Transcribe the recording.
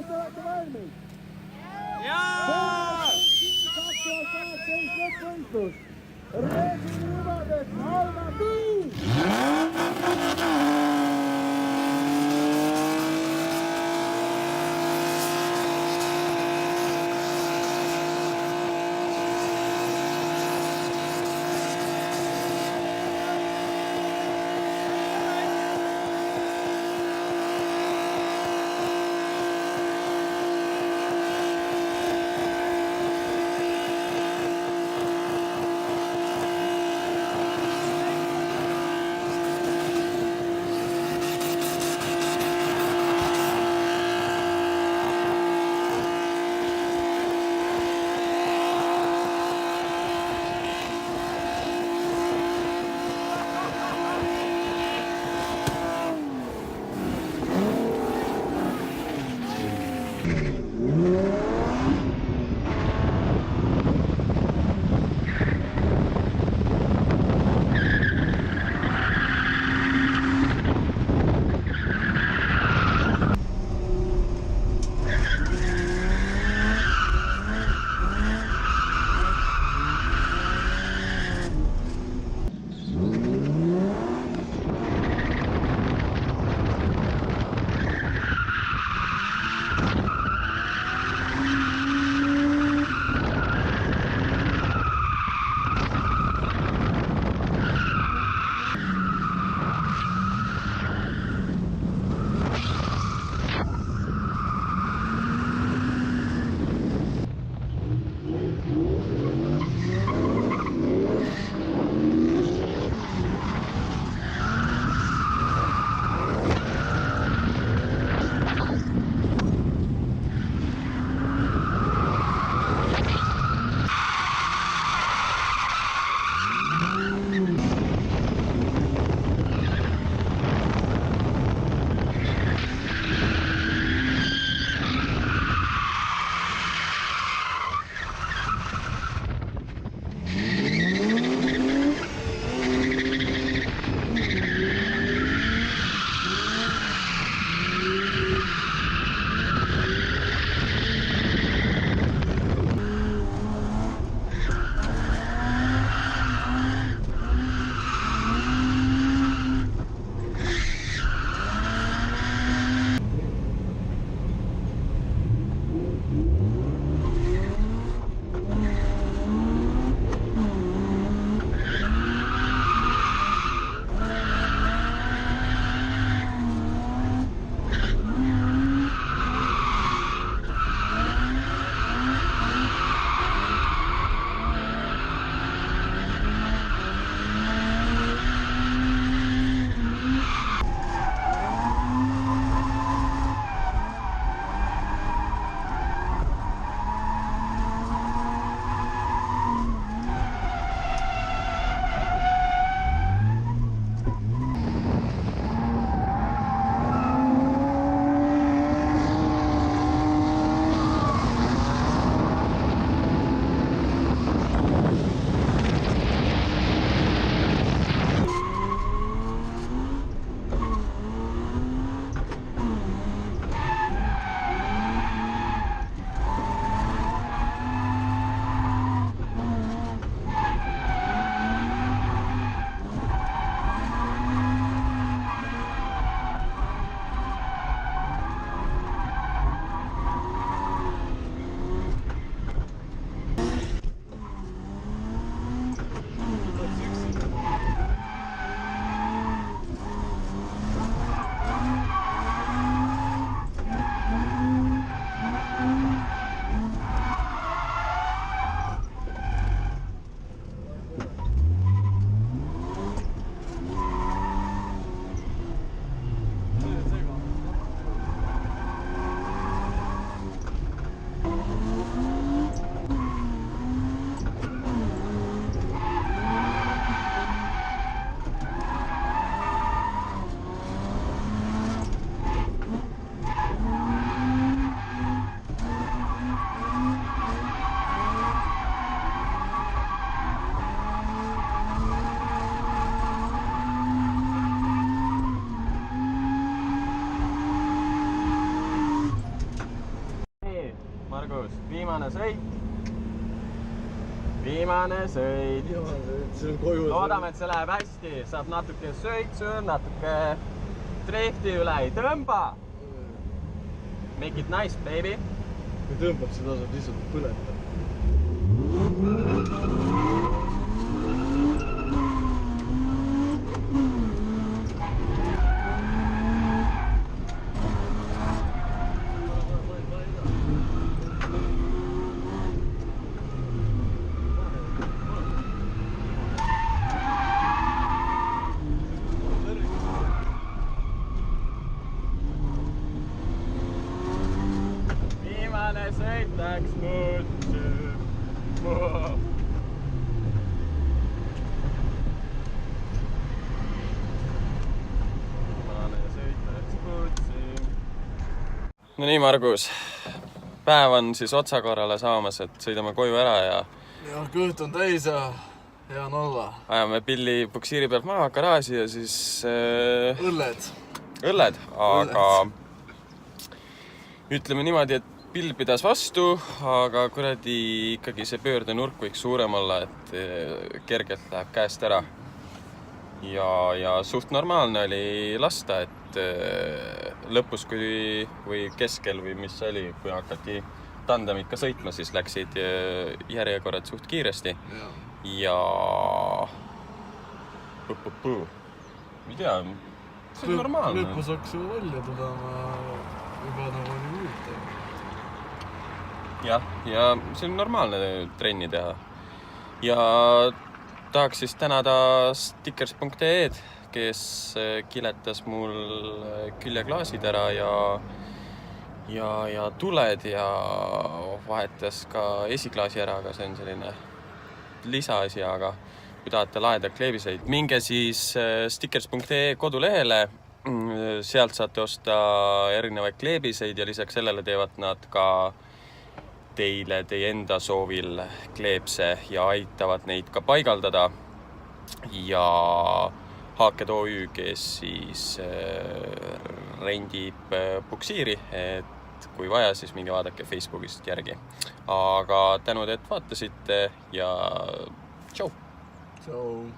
Oosterwijk de Weidemus. Ja! Racing rüber mit Alma B. Margus, viimane sõit. Loodame, et see läheb hästi. Saab natuke sõitsu, natuke drifti üle ei tõmba. Make it nice, baby. Kui tõmbab, seda saab lihtsalt põletada. Sõit läks mutsi. No nii, Margus. Päev on siis otsakorrale saamas, et sõidame koju ära ja... Ja kõht on täis ja hea on olla. Ajame pilli puksiiri pealt maha garaaži ja siis... Õlled, aga... Ütleme niimoodi, et pill pidas vastu, aga kuradi ikkagi see pöördenurk võiks suurem olla, et kergelt läheb käest ära. Ja suht normaalne oli lasta, et lõpus või keskel või mis oli, kui hakati tandemit ka sõitma, siis läksid järjekorrad suht kiiresti. Ja... Ei tea, see on normaalne. Lõpus hakkas ju välja tulema juba nagu oli huvitav. Ja see on normaalne trenni teha. Ja tahaks siis tänada stickers.ee-d, kes kiletas mul küljeklaasid ära ja tuled ja vahetas ka esiklaasi ära, aga see on selline lisaasi, aga kui tahate laeda kleebiseid, minge siis stickers.ee kodulehele, sealt saate osta erinevaid kleebiseid ja lisaks sellele teevad nad ka teile teie enda soovil kleepse ja aitavad neid ka paigaldada. Ja Haaked OÜ, kes siis rendib puksiiri, et kui vaja, siis minge vaadake Facebookist järgi. Aga tänud, et vaatasite ja tšau! Tšau!